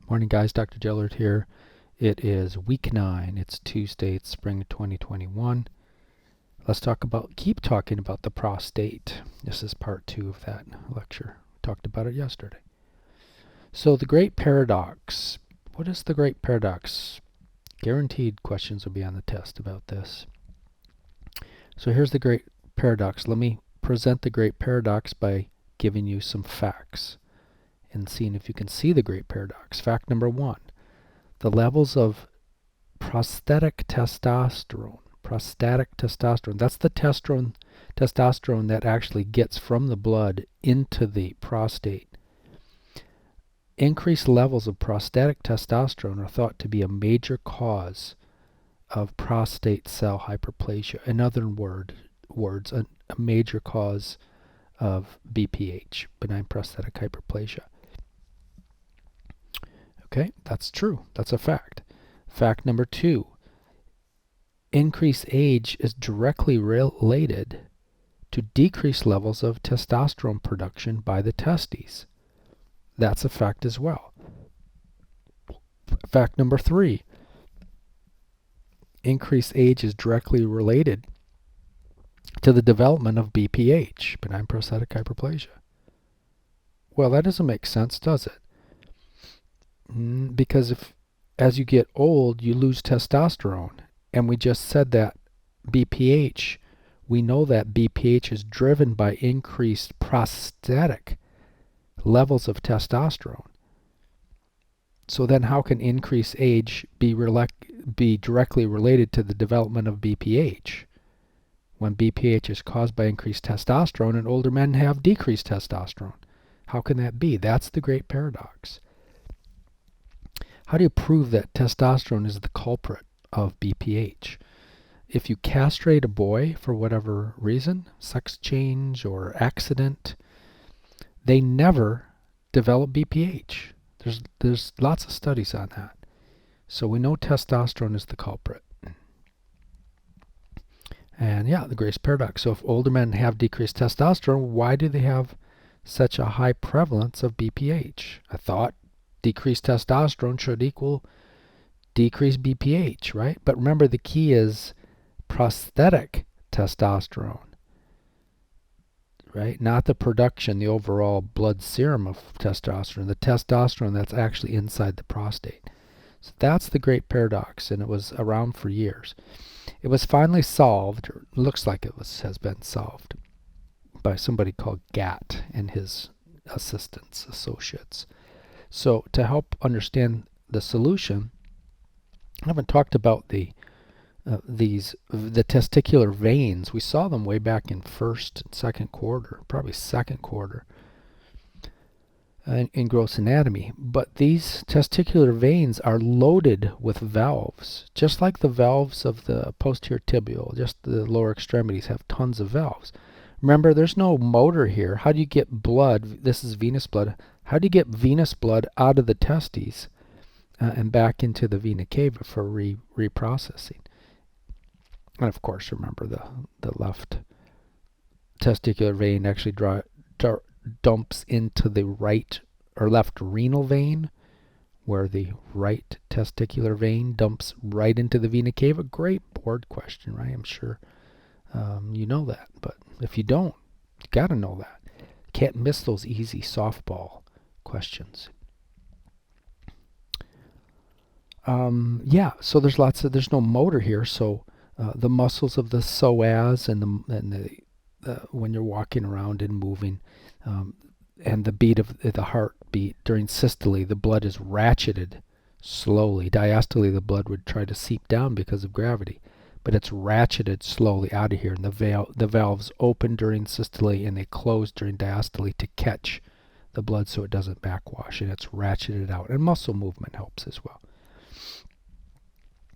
Morning guys, Dr. Gellert here. It is week 9. It's Tuesday, it's spring 2021. Let's keep talking about the prostate. This is part 2 of that lecture. We talked about it yesterday. So the great paradox. What is the great paradox? Guaranteed questions will be on the test about this. So here's the great paradox. Let me present the great paradox by giving you some facts and seeing if you can see the great paradox. Fact number 1. The levels of prostatic testosterone. Prostatic testosterone. That's the testosterone that actually gets from the blood into the prostate. Increased levels of prostatic testosterone are thought to be a major cause of prostate cell hyperplasia. In other words, a major cause of BPH, benign prostatic hyperplasia. Okay, that's true. That's a fact. Fact number 2. Increased age is directly related to decreased levels of testosterone production by the testes. That's a fact as well. Fact number 3. Increased age is directly related to the development of BPH, benign prostatic hyperplasia. Well, that doesn't make sense, does it? Because as you get old, you lose testosterone. And we just said that BPH, we know that BPH is driven by increased prostatic levels of testosterone. So then how can increased age be directly related to the development of BPH? When BPH is caused by increased testosterone and older men have decreased testosterone. How can that be? That's the great paradox. How do you prove that testosterone is the culprit of BPH? If you castrate a boy for whatever reason, sex change or accident, they never develop BPH. There's lots of studies on that. So we know testosterone is the culprit. And yeah, the great paradox. So if older men have decreased testosterone, why do they have such a high prevalence of BPH? I thought decreased testosterone should equal decreased BPH, right? But remember, the key is prostatic testosterone, right? Not the production, the overall blood serum of testosterone, the testosterone that's actually inside the prostate. So that's the great paradox, and it was around for years. It was finally solved, or looks like it has been solved, by somebody called Gatt and his associates. So to help understand the solution, I haven't talked about the testicular veins. We saw them way back in first and second quarter, probably second quarter, in gross anatomy. But these testicular veins are loaded with valves, just like the valves of the posterior tibial. Just the lower extremities have tons of valves. Remember, there's no motor here. How do you get blood? This is venous blood. How do you get venous blood out of the testes and back into the vena cava for reprocessing? And of course, remember the left testicular vein actually dumps into the right or left renal vein, where the right testicular vein dumps right into the vena cava. Great board question, right? I'm sure you know that, but if you don't, you got to know that. Can't miss those easy softball questions. Yeah, so there's no motor here, so the muscles of the psoas and the when you're walking around and moving, and the beat of the heartbeat during systole, the blood is ratcheted slowly. Diastole, the blood would try to seep down because of gravity, but it's ratcheted slowly out of here, and the valves open during systole and they close during diastole to catch the blood so it doesn't backwash, and it's ratcheted out. And muscle movement helps as well.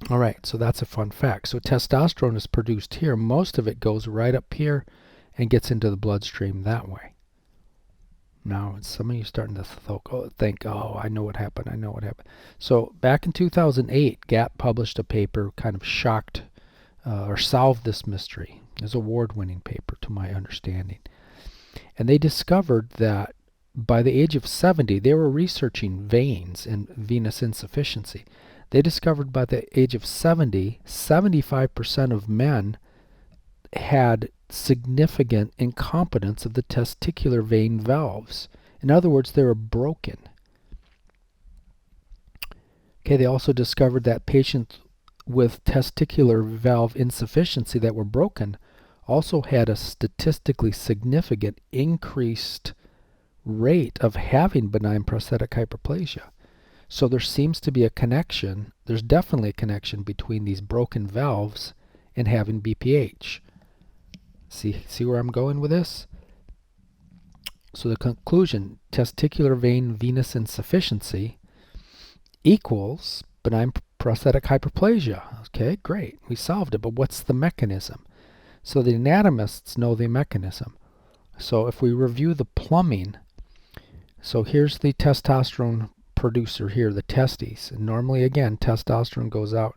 All right, so that's a fun fact. So testosterone is produced here. Most of it goes right up here and gets into the bloodstream that way. Now, some of you starting to think, oh, I know what happened. So back in 2008, Gatt published a paper, kind of shocked or solved this mystery. It was an award-winning paper, to my understanding. And they discovered that by the age of 70, they were researching veins and venous insufficiency. They discovered by the age of 70, 75% of men had significant incompetence of the testicular vein valves. In other words, they were broken. Okay, they also discovered that patients with testicular valve insufficiency that were broken also had a statistically significant increased rate of having benign prostatic hyperplasia. So there seems to be a connection, there's definitely a connection between these broken valves and having BPH. See where I'm going with this? So the conclusion, testicular vein venous insufficiency equals benign prostatic hyperplasia. Okay, great. We solved it, but what's the mechanism? So the anatomists know the mechanism. So if we review the plumbing, so here's the testosterone producer here, the testes. And normally, again, testosterone goes out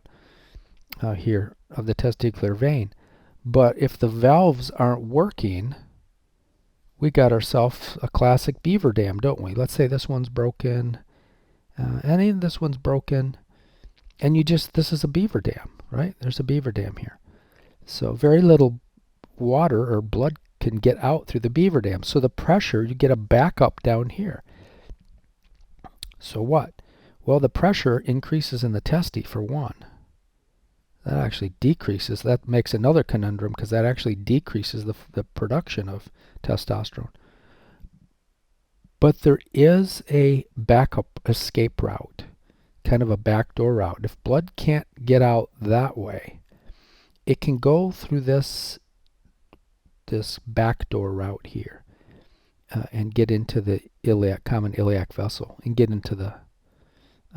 here of the testicular vein. But if the valves aren't working, we got ourselves a classic beaver dam, don't we? Let's say this one's broken, and this one's broken, and this is a beaver dam, right? There's a beaver dam here. So very little water or blood can get out through the beaver dam. So the pressure, you get a backup down here. So what? Well, the pressure increases in the testes for one. That actually decreases. That makes another conundrum because that actually decreases the production of testosterone. But there is a backup escape route, kind of a backdoor route. If blood can't get out that way, it can go through this backdoor route here and get into the common iliac vessel and get into the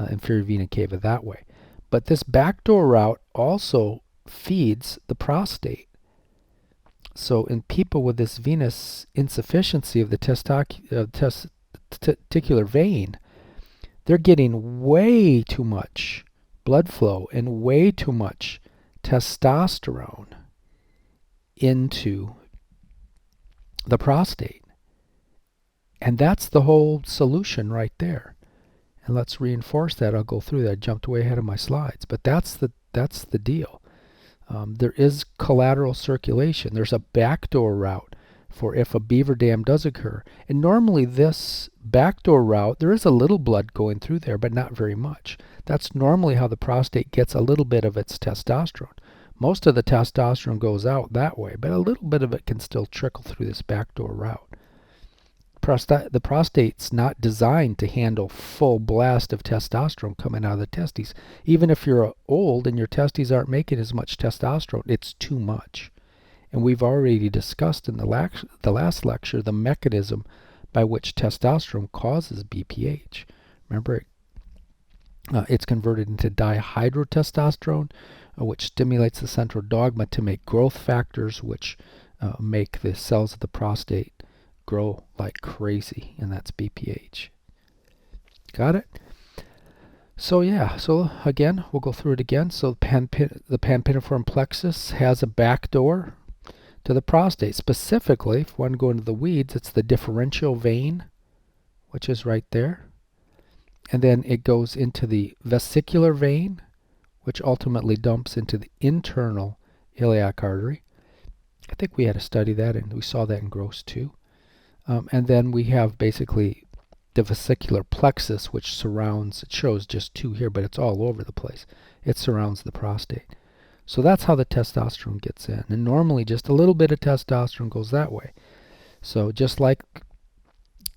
inferior vena cava that way. But this backdoor route also feeds the prostate. So in people with this venous insufficiency of the testicular vein, they're getting way too much blood flow and way too much testosterone into the prostate. And that's the whole solution right there. And let's reinforce that. I'll go through that. I jumped way ahead of my slides. But that's the deal. There is collateral circulation. There's a backdoor route for if a beaver dam does occur. And normally this backdoor route, there is a little blood going through there, but not very much. That's normally how the prostate gets a little bit of its testosterone. Most of the testosterone goes out that way, but a little bit of it can still trickle through this backdoor route. The prostate's not designed to handle full blast of testosterone coming out of the testes. Even if you're old and your testes aren't making as much testosterone, it's too much. And we've already discussed in the last lecture the mechanism by which testosterone causes BPH. Remember, it's converted into dihydrotestosterone, which stimulates the central dogma to make growth factors, which make the cells of the prostate grow like crazy, and that's BPH. Got it? So yeah, so again, we'll go through it again. So the pampiniform plexus has a back door to the prostate. Specifically, if one go into the weeds, it's the differential vein, which is right there. And then it goes into the vesicular vein, which ultimately dumps into the internal iliac artery. I think we had to study that, and we saw that in Gross too. And then we have basically the vesicular plexus, which surrounds, it shows just two here, but it's all over the place. It surrounds the prostate. So that's how the testosterone gets in. And normally just a little bit of testosterone goes that way. So just like,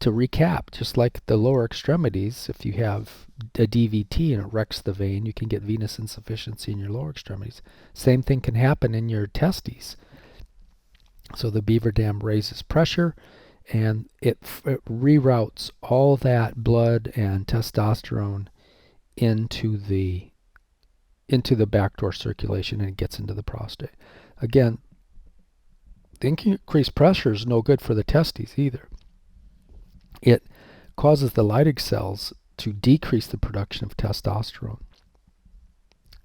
to recap, just like the lower extremities, if you have a DVT and it wrecks the vein, you can get venous insufficiency in your lower extremities. Same thing can happen in your testes. So the beaver dam raises pressure, and it reroutes all that blood and testosterone into the backdoor circulation, and it gets into the prostate. Again, the increased pressure is no good for the testes either. It causes the Leydig cells to decrease the production of testosterone.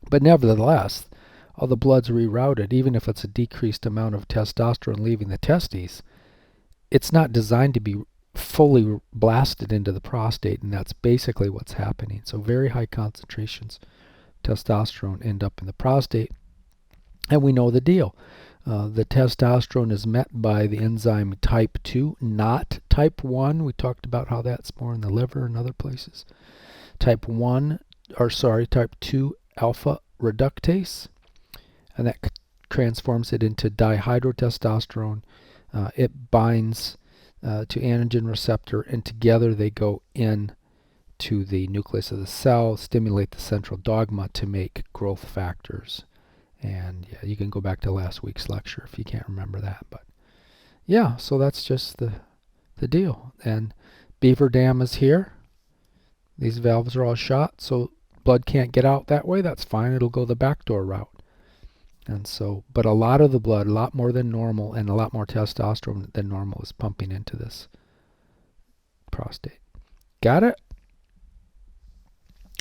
But nevertheless, all the blood's rerouted, even if it's a decreased amount of testosterone leaving the testes. It's not designed to be fully blasted into the prostate, and that's basically what's happening. So very high concentrations of testosterone end up in the prostate, and we know the deal. The testosterone is met by the enzyme type 2, not type 1. We talked about how that's more in the liver and other places. Type 2 alpha reductase, and that transforms it into dihydrotestosterone. It binds to androgen receptor, and together they go in to the nucleus of the cell, stimulate the central dogma to make growth factors. And yeah, you can go back to last week's lecture if you can't remember that. But yeah, so that's just the deal. And Beaver Dam is here. These valves are all shot, so blood can't get out that way. That's fine. It'll go the backdoor route. And so, but a lot of the blood, a lot more than normal, and a lot more testosterone than normal is pumping into this prostate. Got it?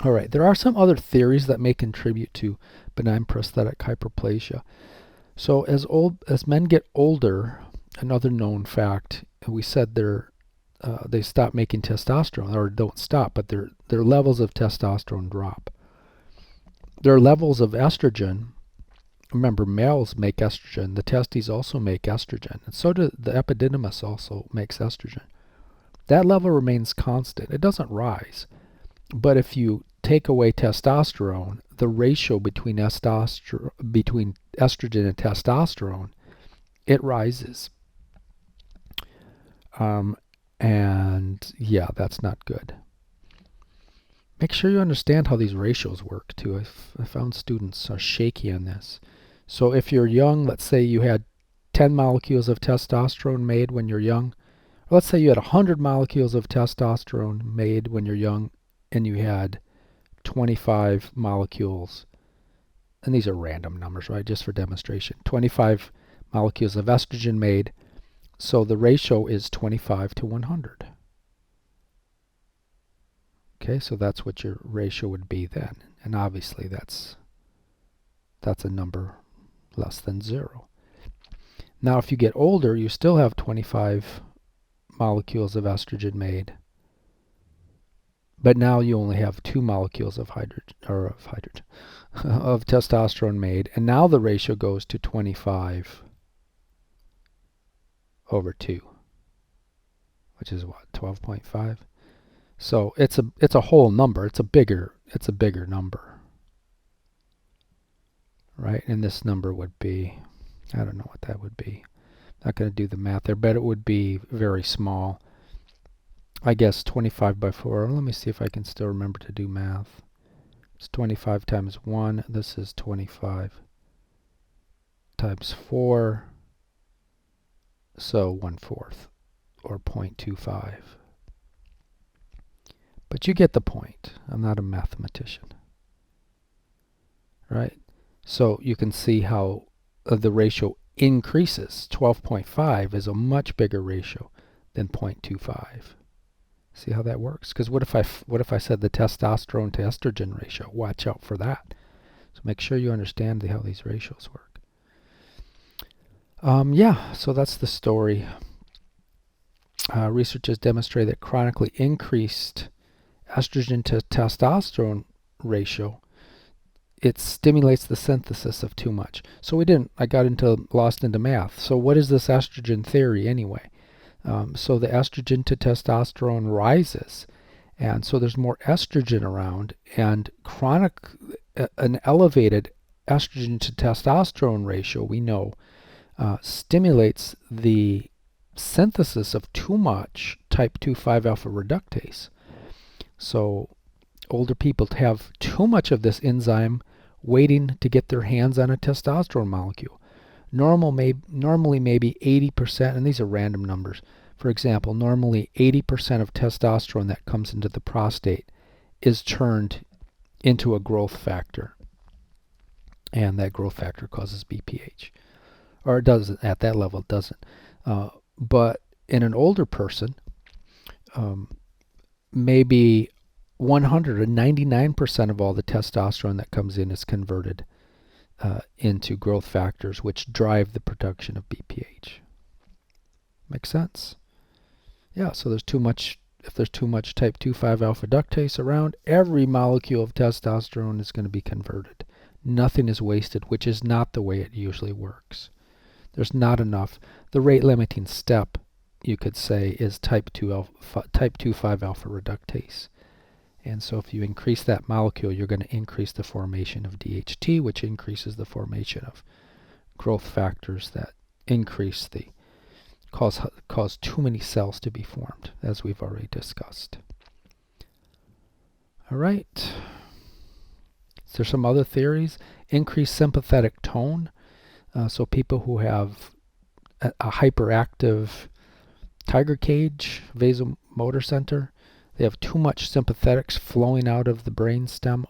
All right, there are some other theories that may contribute to benign prostatic hyperplasia. So as men get older, another known fact, we said they stop making testosterone, or don't stop, but their levels of testosterone drop. Their levels of estrogen, remember males make estrogen, the testes also make estrogen, and so do the epididymis also makes estrogen. That level remains constant. It doesn't rise. But if you take away testosterone, the ratio between estrogen and testosterone, it rises. And yeah, that's not good. Make sure you understand how these ratios work too. I found students are shaky on this. So if you're young, let's say you had 10 molecules of testosterone made when you're young. Or let's say you had 100 molecules of testosterone made when you're young, and you had 25 molecules, and these are random numbers, right, just for demonstration. 25 molecules of estrogen made, so the ratio is 25 to 100. Okay, so that's what your ratio would be then, and obviously that's a number less than 0. Now if you get older, you still have 25 molecules of estrogen made, but now you only have 2 molecules of of testosterone made, and now the ratio goes to 25 over 2, which is what, 12.5. So it's a whole number. It's a bigger number, right? And this number would be, I don't know what that would be. Not going to do the math there, but it would be very small. I guess 25 by 4. Let me see if I can still remember to do math. It's 25 times 1. This is 25 times 4. So 1/4, or 0.25. But you get the point. I'm not a mathematician. Right? So you can see how the ratio increases. 12.5 is a much bigger ratio than 0.25. See how that works? Because what if I said the testosterone to estrogen ratio? Watch out for that. So make sure you understand how these ratios work. Yeah, so that's the story. Research has demonstrated that chronically increased estrogen to testosterone ratio, it stimulates the synthesis of too much. So I got lost into math. So what is this estrogen theory anyway? So the estrogen to testosterone rises, and so there's more estrogen around, and an elevated estrogen to testosterone ratio, we know, stimulates the synthesis of too much type 2 5-alpha reductase. So older people have too much of this enzyme waiting to get their hands on a testosterone molecule. Normally maybe 80%, and these are random numbers. For example, normally 80% of testosterone that comes into the prostate is turned into a growth factor, and that growth factor causes BPH. Or it doesn't, at that level it doesn't. But in an older person, maybe 199% of all the testosterone that comes in is converted into growth factors, which drive the production of BPH. Makes sense? Yeah, so there's too much. If there's too much type 2,5-alpha ductase around, every molecule of testosterone is going to be converted. Nothing is wasted, which is not the way it usually works. There's not enough. The rate limiting step, you could say, is type 2,5-alpha reductase. And so if you increase that molecule, you're going to increase the formation of DHT, which increases the formation of growth factors that increase the cause too many cells to be formed, as we've already discussed. All right. So there's some other theories. Increased sympathetic tone. So people who have a hyperactive tiger cage, vasomotor center, they have too much sympathetics flowing out of the brain stem.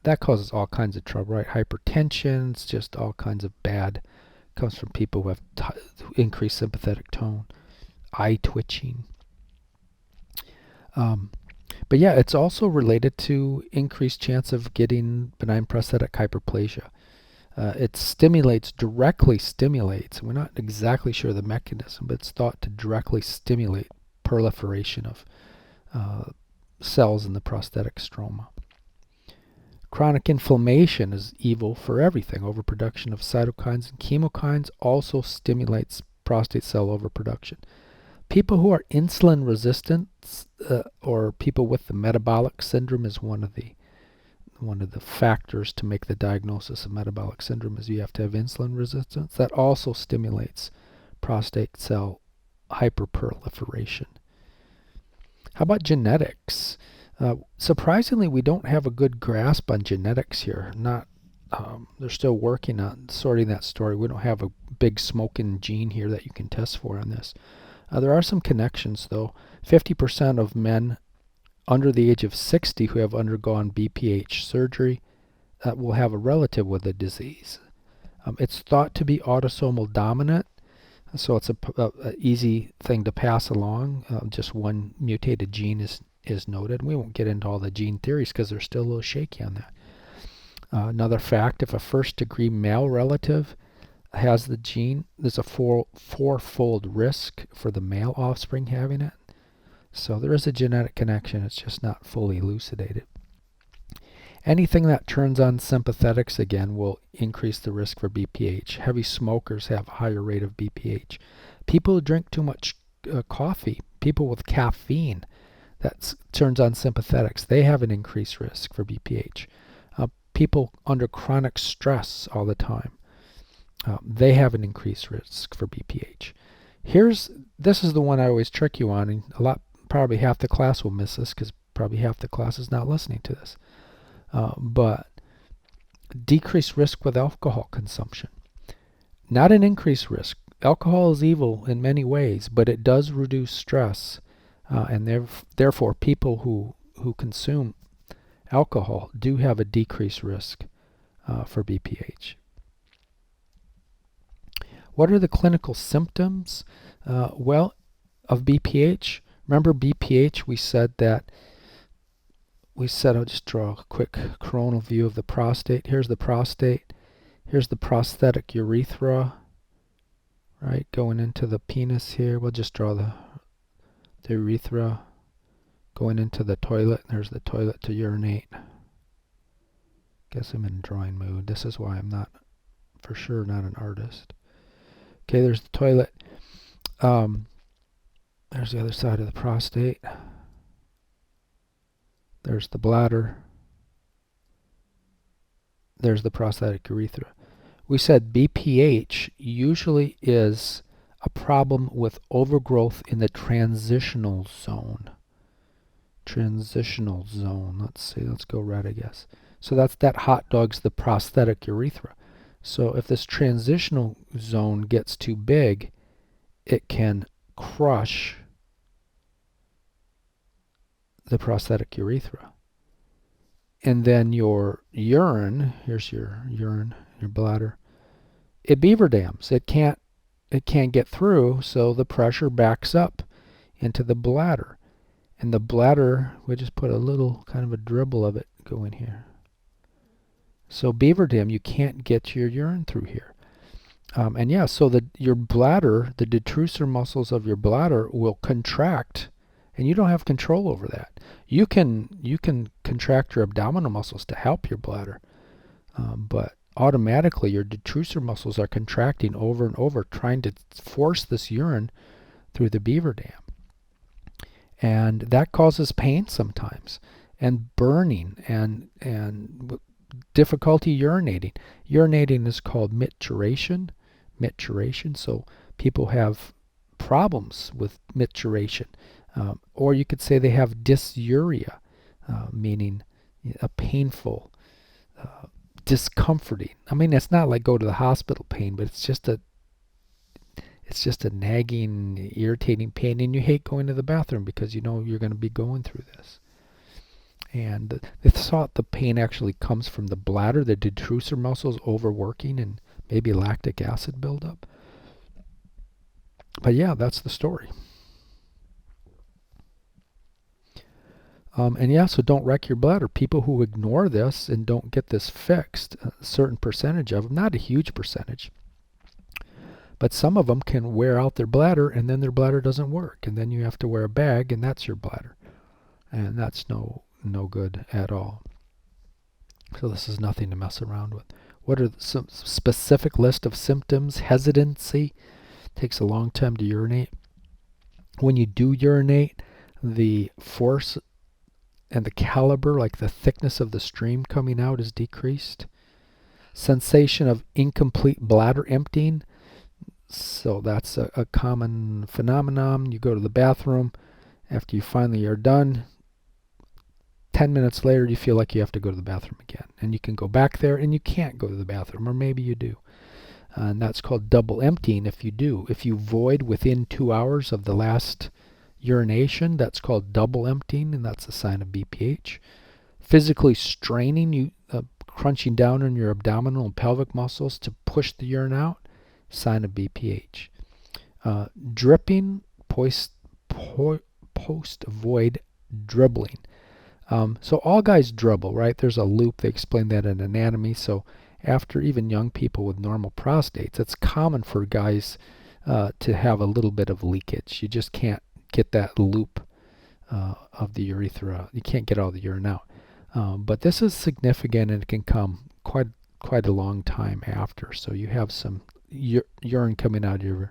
That causes all kinds of trouble, right? Hypertension, it's just all kinds of bad. Comes from people who have increased sympathetic tone, eye twitching. But yeah, it's also related to increased chance of getting benign prostatic hyperplasia. It directly stimulates, we're not exactly sure the mechanism, but it's thought to directly stimulate proliferation of cells in the prostatic stroma. Chronic inflammation is evil for everything. Overproduction of cytokines and chemokines also stimulates prostate cell overproduction. People who are insulin resistant or people with the metabolic syndrome is one of the factors to make the diagnosis of metabolic syndrome is you have to have insulin resistance. That also stimulates prostate cell hyperproliferation. How about genetics? Surprisingly, we don't have a good grasp on genetics here. They're still working on sorting that story. We don't have a big smoking gene here that you can test for on this. There are some connections, though. 50% of men under the age of 60 who have undergone BPH surgery will have a relative with the disease. It's thought to be autosomal dominant, so it's a easy thing to pass along. Just one mutated gene is noted. We won't get into all the gene theories because they're still a little shaky on that. Another fact, if a first-degree male relative has the gene, there's a fourfold risk for the male offspring having it. So there is a genetic connection. It's just not fully elucidated. Anything that turns on sympathetics, again, will increase the risk for BPH. Heavy smokers have a higher rate of BPH. People who drink too much coffee, people with caffeine, that turns on sympathetics, they have an increased risk for BPH. People under chronic stress all the time, they have an increased risk for BPH. This is the one I always trick you on, and probably half the class will miss this because probably half the class is not listening to this. But decreased risk with alcohol consumption. Not an increased risk. Alcohol is evil in many ways, but it does reduce stress, and therefore people who consume alcohol do have a decreased risk for BPH. What are the clinical symptoms? Of BPH. Remember BPH, I'll just draw a quick coronal view of the prostate. Here's the prostate. Here's the prostatic urethra, right, going into the penis here. We'll just draw the urethra going into the toilet. There's the toilet to urinate. Guess I'm in drawing mood. This is why I'm not, for sure, not an artist. Okay, there's the toilet. There's the other side of the prostate. There's the bladder. There's the prostatic urethra. We said BPH usually is a problem with overgrowth in the transitional zone. Transitional zone. Let's see. Let's go red, I guess. So that hot dog's the prostatic urethra. So if this transitional zone gets too big, it can crush the prostatic urethra. And then your urine, here's your urine, your bladder, it beaver dams. It can't get through, so the pressure backs up into the bladder. And the bladder, we just put a little kind of a dribble of it going here. So beaver dam, you can't get your urine through here. And yeah, so your bladder, the detrusor muscles of your bladder will contract, and you don't have control over that. You can contract your abdominal muscles to help your bladder, but automatically your detrusor muscles are contracting over and over, trying to force this urine through the beaver dam. And that causes pain sometimes, and burning, and difficulty urinating. Urinating is called micturition. So people have problems with micturition. Or you could say they have dysuria, meaning a painful, discomforting. I mean, it's not like go to the hospital pain, but it's just a nagging, irritating pain, and you hate going to the bathroom because you know you're going to be going through this. And they thought the pain actually comes from the bladder, the detrusor muscles overworking, and maybe lactic acid buildup. But yeah, that's the story. And yeah, so don't wreck your bladder. People who ignore this and don't get this fixed, a certain percentage of them, not a huge percentage, but some of them can wear out their bladder, and then their bladder doesn't work, and then you have to wear a bag, and that's your bladder, and that's no good at all. So this is nothing to mess around with. What are some specific list of symptoms? Hesitancy. Takes a long time to urinate. When you do urinate, the force and the caliber, like the thickness of the stream coming out, is decreased. Sensation of incomplete bladder emptying. So that's a common phenomenon. You go to the bathroom. After you finally are done, 10 minutes later you feel like you have to go to the bathroom again. And you can go back there and you can't go to the bathroom, or maybe you do. And that's called double emptying if you do. If you void within 2 hours of the last urination, that's called double emptying, and that's a sign of BPH. Physically straining, crunching down on your abdominal and pelvic muscles to push the urine out, sign of BPH. Dripping, post-void dribbling. So all guys dribble, right? There's a loop. They explain that in anatomy. So after even young people with normal prostates, it's common for guys to have a little bit of leakage. You just can't get that loop of the urethra. You can't get all the urine out. But this is significant, and it can come quite a long time after. So you have some urine coming out of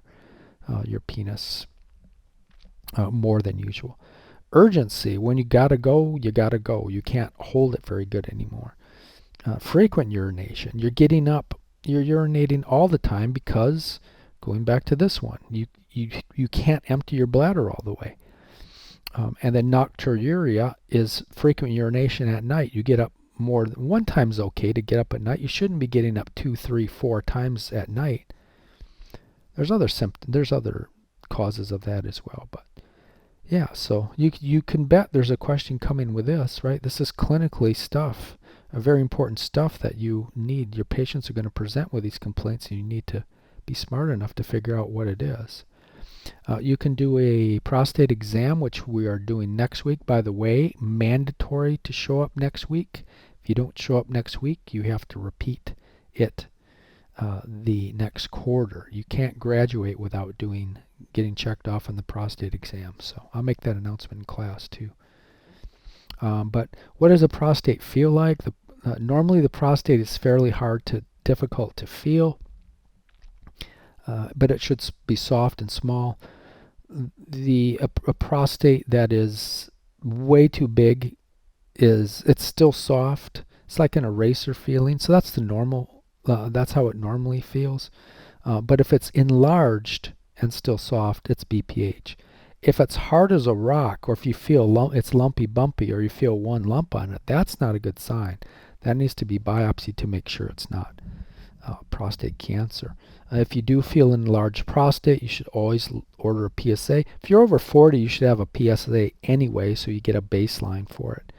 your penis more than usual. Urgency. When you gotta go, you gotta go. You can't hold it very good anymore. Frequent urination. You're getting up, you're urinating all the time because, going back to this one, you can't empty your bladder all the way. And then nocturia is frequent urination at night. You get up more than one time is okay to get up at night. You shouldn't be getting up 2, 3, 4 times at night. There's other symptoms. There's other causes of that as well, but yeah. So you can bet there's a question coming with this, right? This is clinically stuff, a very important stuff that you need. Your patients are going to present with these complaints, and you need to be smart enough to figure out what it is. You can do a prostate exam, which we are doing next week. By the way, mandatory to show up next week. If you don't show up next week, you have to repeat it the next quarter. You can't graduate without getting checked off on the prostate exam. So I'll make that announcement in class too. But what does a prostate feel like? Normally the prostate is fairly difficult to feel. But it should be soft and small. A prostate that is way too big it's still soft. It's like an eraser feeling. So that's the normal. That's how it normally feels. But if it's enlarged and still soft, it's BPH. If it's hard as a rock, or if you feel it's lumpy bumpy, or you feel one lump on it, that's not a good sign. That needs to be biopsied to make sure it's not prostate cancer. If you do feel an enlarged prostate, you should always order a PSA. If you're over 40, you should have a PSA anyway, so you get a baseline for it,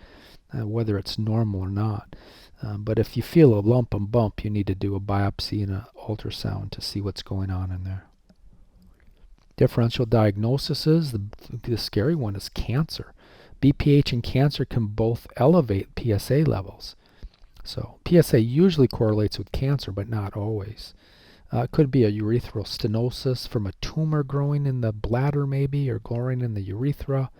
whether it's normal or not. But if you feel a lump and bump, you need to do a biopsy and an ultrasound to see what's going on in there. Differential diagnosis is the scary one is cancer. BPH and cancer can both elevate PSA levels. So PSA usually correlates with cancer, but not always. It could be a urethral stenosis from a tumor growing in the bladder maybe, or growing in the urethra.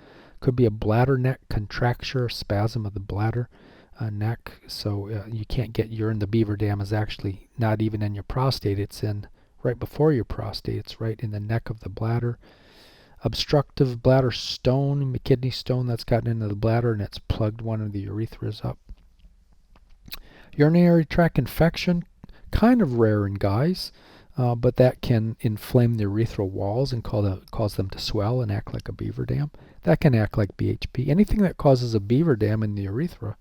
Could be a bladder neck contracture, spasm of the bladder neck, so you can't get urine. The beaver dam is actually not even in your prostate, it's in right before your prostate, it's right in the neck of the bladder. Obstructive bladder stone, kidney stone that's gotten into the bladder and it's plugged one of the urethras up. Urinary tract infection, kind of rare in guys, but that can inflame the urethral walls and cause them to swell and act like a beaver dam. That can act like BHP. Anything that causes a beaver dam in the urethra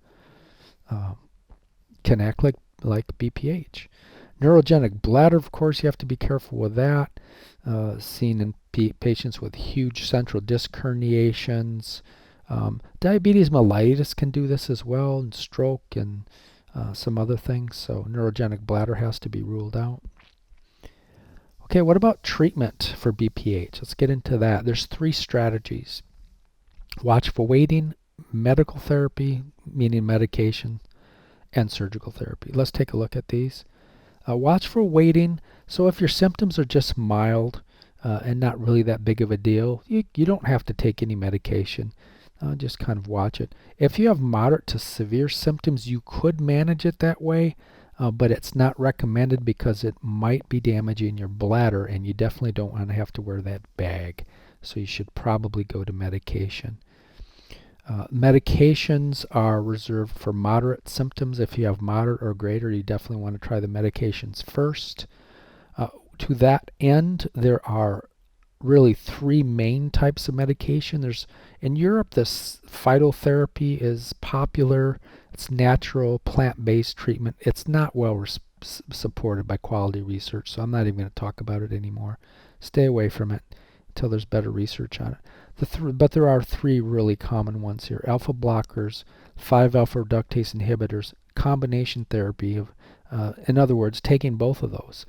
can act like BPH. Neurogenic bladder, of course, you have to be careful with that. Seen in patients with huge central disc herniations. Diabetes mellitus can do this as well, and stroke and some other things. So neurogenic bladder has to be ruled out. Okay, what about treatment for BPH? Let's get into that. There's 3 strategies. Watchful waiting, medical therapy, meaning medication, and surgical therapy. Let's take a look at these. Watchful waiting. So if your symptoms are just mild and not really that big of a deal, you don't have to take any medication. Just kind of watch it. If you have moderate to severe symptoms, you could manage it that way, but it's not recommended because it might be damaging your bladder, and you definitely don't want to have to wear that bag. So you should probably go to medication. Medications are reserved for moderate symptoms. If you have moderate or greater, you definitely want to try the medications first. To that end, there are really 3 main types of medication. There's in Europe, this phytotherapy is popular. It's natural, plant-based treatment. It's not well supported by quality research, so I'm not even going to talk about it anymore. Stay away from it until there's better research on it. But there are 3 really common ones here: alpha blockers, 5-alpha reductase inhibitors, combination therapy of, in other words, taking both of those.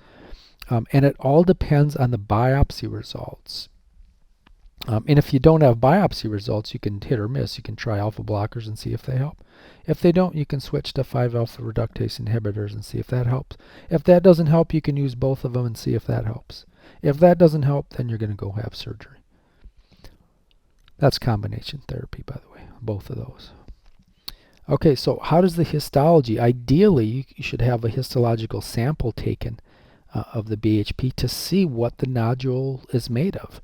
And it all depends on the biopsy results. And if you don't have biopsy results, you can hit or miss. You can try alpha blockers and see if they help. If they don't, you can switch to 5-alpha reductase inhibitors and see if that helps. If that doesn't help, you can use both of them and see if that helps. If that doesn't help, then you're going to go have surgery. That's combination therapy, by the way, both of those. Okay, so how does the histology? Ideally, you should have a histological sample taken of the BHP to see what the nodule is made of.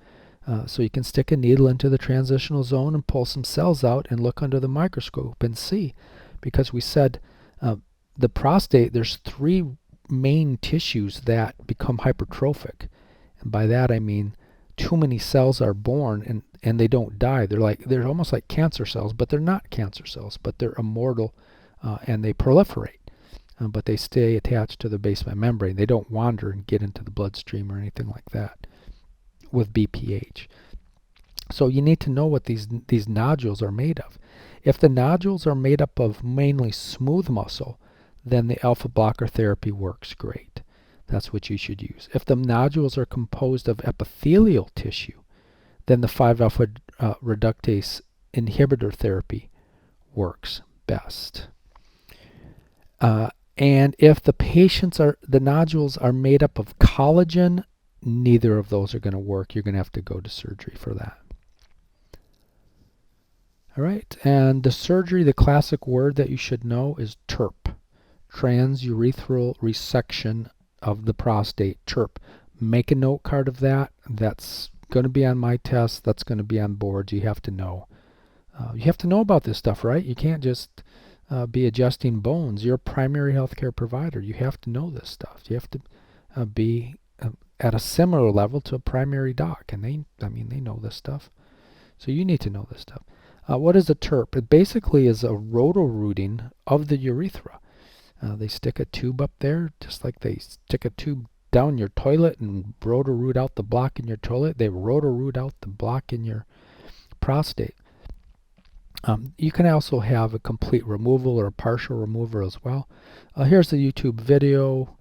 So you can stick a needle into the transitional zone and pull some cells out and look under the microscope and see. Because we said the prostate, there's 3 main tissues that become hypertrophic. And by that I mean too many cells are born and they don't die. They're almost like cancer cells, but they're not cancer cells, but they're immortal and they proliferate. But they stay attached to the basement membrane. They don't wander and get into the bloodstream or anything like that with BPH. So you need to know what these nodules are made of. If the nodules are made up of mainly smooth muscle, then the alpha blocker therapy works great. That's what you should use. If the nodules are composed of epithelial tissue, then the 5-alpha reductase inhibitor therapy works best. And if the nodules are made up of collagen, neither of those are going to work. You're going to have to go to surgery for that. All right, and the surgery, the classic word that you should know is Terp, transurethral resection of the prostate, Terp. Make a note card of that. That's going to be on my test. That's going to be on boards. You have to know. You have to know about this stuff, right? You can't just be adjusting bones. You're a primary healthcare provider. You have to know this stuff. You have to be at a similar level to a primary doc, and they know this stuff. So you need to know this stuff. What is a Terp? It basically is a roto-rooting of the urethra. They stick a tube up there, just like they stick a tube down your toilet and roto-root out the block in your toilet. They roto-root out the block in your prostate. You can also have a complete removal or a partial removal as well. Here's the YouTube video.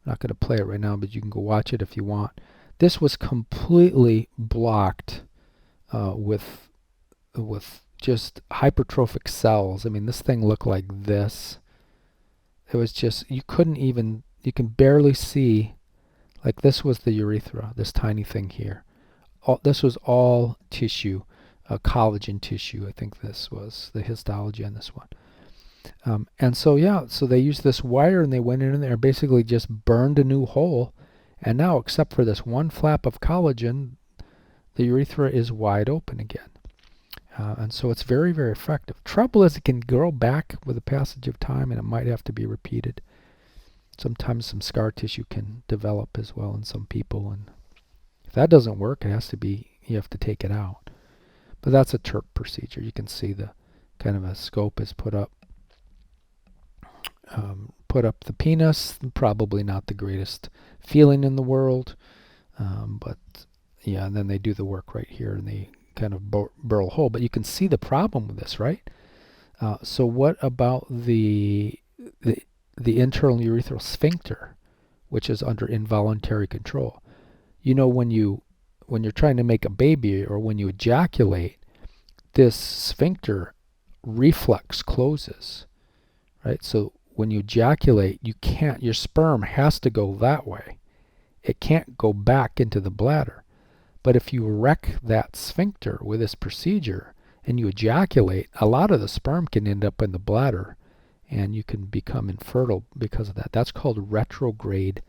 I'm not going to play it right now, but you can go watch it if you want. This was completely blocked with just hypertrophic cells. I mean, this thing looked like this. It was just, you can barely see Like this was the urethra, this tiny thing here. This was all tissue, collagen tissue. I think this was the histology on this one. And so yeah, so they used this wire and they went in there and basically just burned a new hole. And now, except for this one flap of collagen, the urethra is wide open again. And so it's very, very effective. Trouble is it can grow back with the passage of time and it might have to be repeated. Sometimes some scar tissue can develop as well in some people. And if that doesn't work, it has to be, you have to take it out. But that's a Terp procedure. You can see the kind of a scope is put up. Put up the penis, probably not the greatest feeling in the world, but yeah, and then they do the work right here and they kind of burrow a hole. But you can see the problem with this, right? So what about the internal urethral sphincter, which is under involuntary control? You know, when you're trying to make a baby or when you ejaculate, this sphincter reflex closes, right? So when you ejaculate, your sperm has to go that way. It can't go back into the bladder. But if you wreck that sphincter with this procedure and you ejaculate, a lot of the sperm can end up in the bladder and you can become infertile because of that. That's called retrograde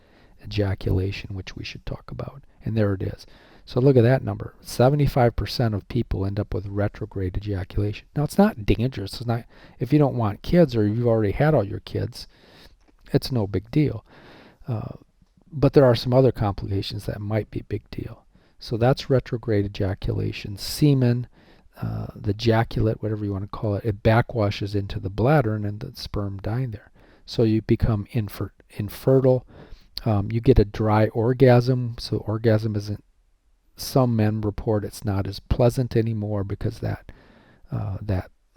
ejaculation, which we should talk about. And there it is. So look at that number. 75% of people end up with retrograde ejaculation. Now, it's not dangerous. It's not, if you don't want kids or you've already had all your kids, it's no big deal. But there are some other complications that might be a big deal. So that's retrograde ejaculation. Semen, the ejaculate, whatever you want to call it, it backwashes into the bladder and then the sperm die there. So you become infertile. You get a dry orgasm. So orgasm isn't, some men report it's not as pleasant anymore because that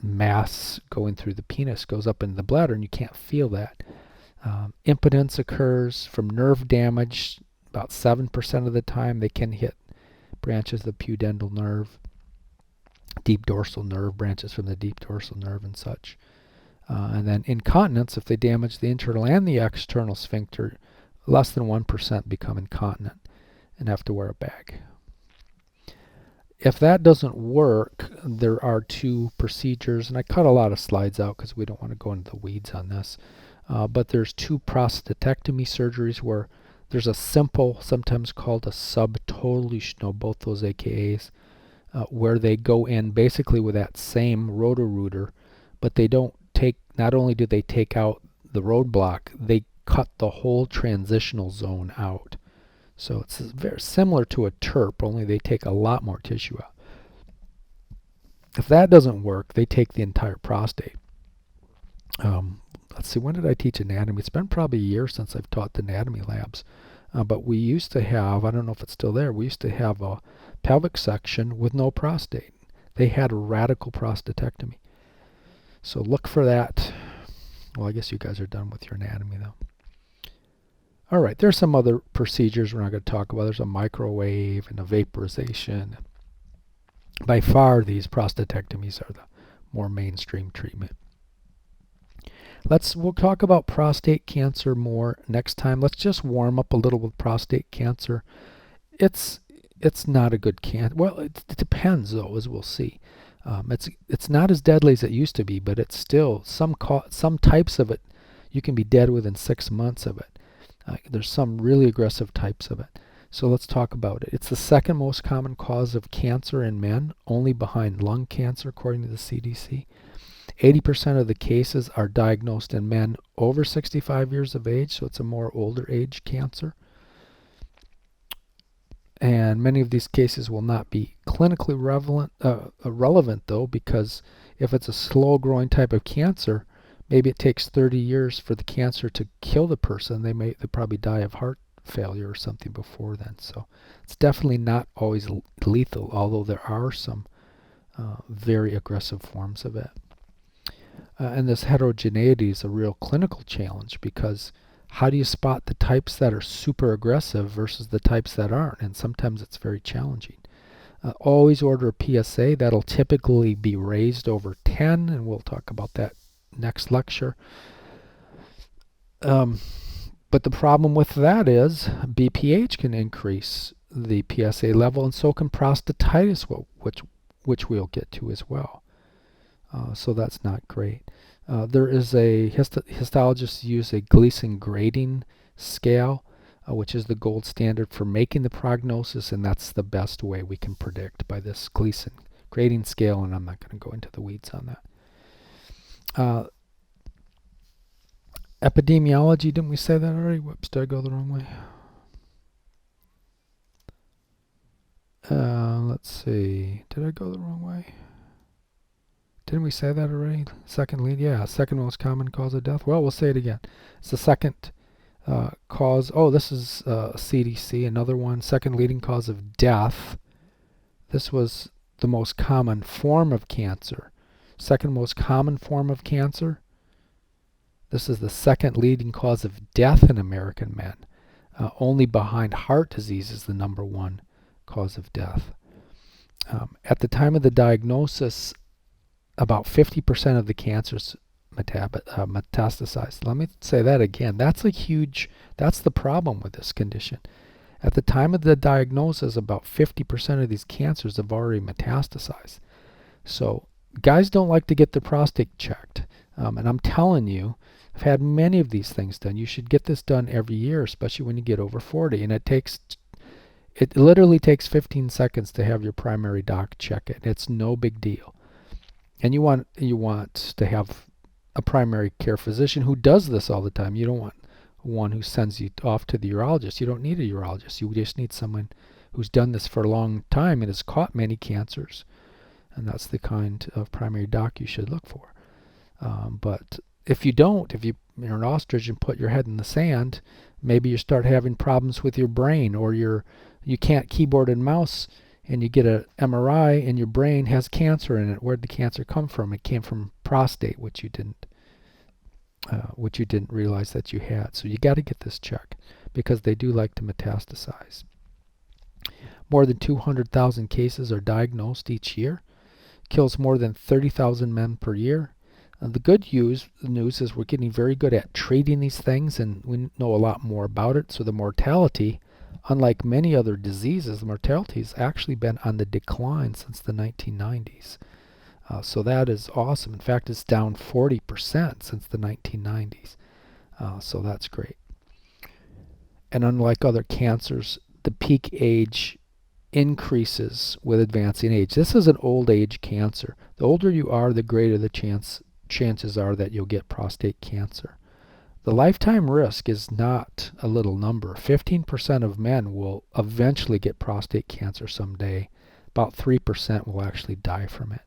mass going through the penis goes up into the bladder and you can't feel that. Impotence occurs from nerve damage. About 7% of the time they can hit branches of the pudendal nerve, deep dorsal nerve, branches from the deep dorsal nerve and such. And then incontinence, if they damage the internal and the external sphincter, less than 1% become incontinent and have to wear a bag. If that doesn't work, there are two procedures, and I cut a lot of slides out because we don't want to go into the weeds on this, but there's two prostatectomy surgeries where there's a simple, sometimes called a subtotal, you should know both those AKAs, where they go in basically with that same roto-rooter, but they don't take, not only do they take out the roadblock, they cut the whole transitional zone out. So it's very similar to a Terp, only they take a lot more tissue out. If that doesn't work, they take the entire prostate. Let's see, when did I teach anatomy? It's been probably a year since I've taught the anatomy labs. But we used to have, I don't know if it's still there, we used to have a pelvic section with no prostate. They had a radical prostatectomy. So look for that. Well, I guess you guys are done with your anatomy though. All right, there's some other procedures we're not going to talk about. There's a microwave and a vaporization. By far, these prostatectomies are the more mainstream treatment. We'll talk about prostate cancer more next time. Let's just warm up a little with prostate cancer. It's not a good cancer. Well, it depends though, as we'll see. It's not as deadly as it used to be, but it's still some types of it. You can be dead within 6 months of it. There's some really aggressive types of it. So let's talk about it. It's the second most common cause of cancer in men, only behind lung cancer, according to the CDC. 80% of the cases are diagnosed in men over 65 years of age, so it's a more older age cancer. And many of these cases will not be clinically relevant though, because if it's a slow-growing type of cancer, maybe it takes 30 years for the cancer to kill the person. They probably die of heart failure or something before then. So it's definitely not always lethal, although there are some very aggressive forms of it. And this heterogeneity is a real clinical challenge, because how do you spot the types that are super aggressive versus the types that aren't? And sometimes it's very challenging. Always order a PSA. That'll typically be raised over 10, and we'll talk about that next lecture. But But the problem with that is BPH can increase the PSA level, and so can prostatitis, which we'll get to as well. So that's not great. There is a histologists use a Gleason grading scale, which is the gold standard for making the prognosis, and that's the best way we can predict by this Gleason grading scale, and I'm not going to go into the weeds on that. Epidemiology, didn't we say that already? Whoops, did I go the wrong way? Let's see. Did I go the wrong way? Didn't we say that already? Second lead? Yeah, second most common cause of death. Well, we'll say it again. It's the second cause. Oh, this is CDC, another one. Second leading cause of death. This was the most common form of cancer. Second most common form of cancer. This is the second leading cause of death in American men. Only behind heart disease is the number one cause of death. At the time of the diagnosis, about 50% of the cancers metastasized. Let me say that again. That's the problem with this condition. At the time of the diagnosis, about 50% of these cancers have already metastasized. So guys don't like to get their prostate checked. And I'm telling you, I've had many of these things done. You should get this done every year, especially when you get over 40. And it literally takes 15 seconds to have your primary doc check it. It's no big deal. And you want to have a primary care physician who does this all the time. You don't want one who sends you off to the urologist. You don't need a urologist. You just need someone who's done this for a long time and has caught many cancers. And that's the kind of primary doc you should look for. But if you're an ostrich and put your head in the sand, maybe you start having problems with your brain, or you can't keyboard and mouse, and you get an MRI and your brain has cancer in it. Where'd the cancer come from? It came from prostate, which you didn't realize that you had. So you got to get this checked because they do like to metastasize. More than 200,000 cases are diagnosed each year. Kills more than 30,000 men per year. The good news is we're getting very good at treating these things, and we know a lot more about it. So the mortality, unlike many other diseases, the mortality has actually been on the decline since the 1990s. So that is awesome. In fact, it's down 40% since the 1990s. So that's great. And unlike other cancers, the peak age increases with advancing age. This is an old age cancer. The older you are, the greater the chances are that you'll get prostate cancer. The lifetime risk is not a little number. 15% of men will eventually get prostate cancer someday. About 3% will actually die from it.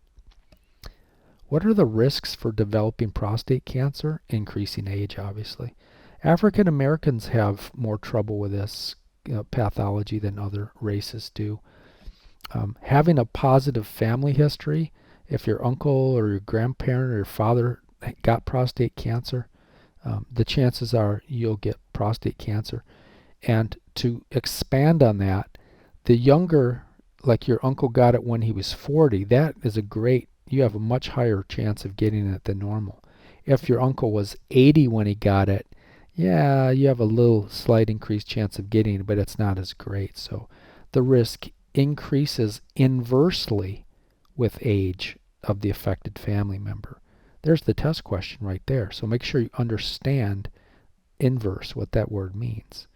What are the risks for developing prostate cancer? Increasing age, obviously. African Americans have more trouble with this pathology than other races do. Having a positive family history, if your uncle or your grandparent or your father got prostate cancer, the chances are you'll get prostate cancer. And to expand on that, the younger, like your uncle got it when he was 40, you have a much higher chance of getting it than normal. If your uncle was 80 when he got it, yeah, you have a little slight increased chance of getting it, but it's not as great. So the risk increases inversely with age of the affected family member. There's the test question right there. So make sure you understand inverse, what that word means.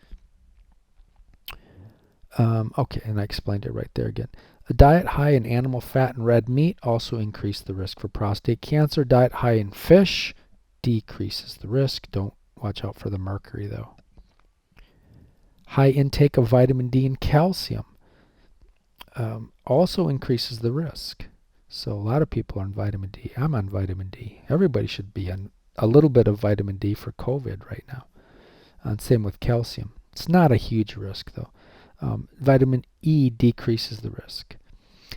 Okay, and I explained it right there again. A diet high in animal fat and red meat also increases the risk for prostate cancer. Diet high in fish decreases the risk. Don't watch out for the mercury though. High intake of vitamin D and calcium also increases the risk. So a lot of people are on vitamin D. I'm on vitamin D. Everybody should be on a little bit of vitamin D for COVID right now. And same with calcium. It's not a huge risk though. Vitamin E decreases the risk.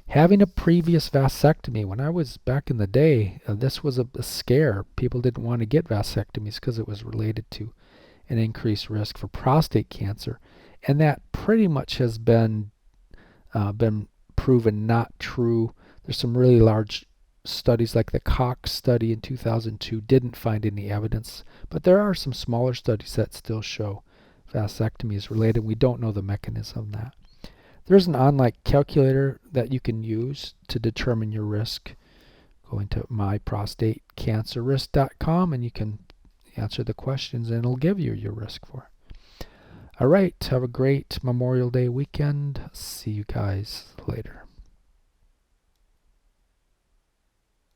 Having a previous vasectomy, when I was back in the day, this was a scare. People didn't want to get vasectomies because it was related to an increased risk for prostate cancer. And that pretty much has been proven not true. There's some really large studies like the Cox study in 2002 didn't find any evidence, but there are some smaller studies that still show vasectomy is related. We don't know the mechanism of that. There's an online calculator that you can use to determine your risk. Go into myprostatecancerrisk.com and you can answer the questions and it'll give you your risk for it. All right, have a great Memorial Day weekend. See you guys later.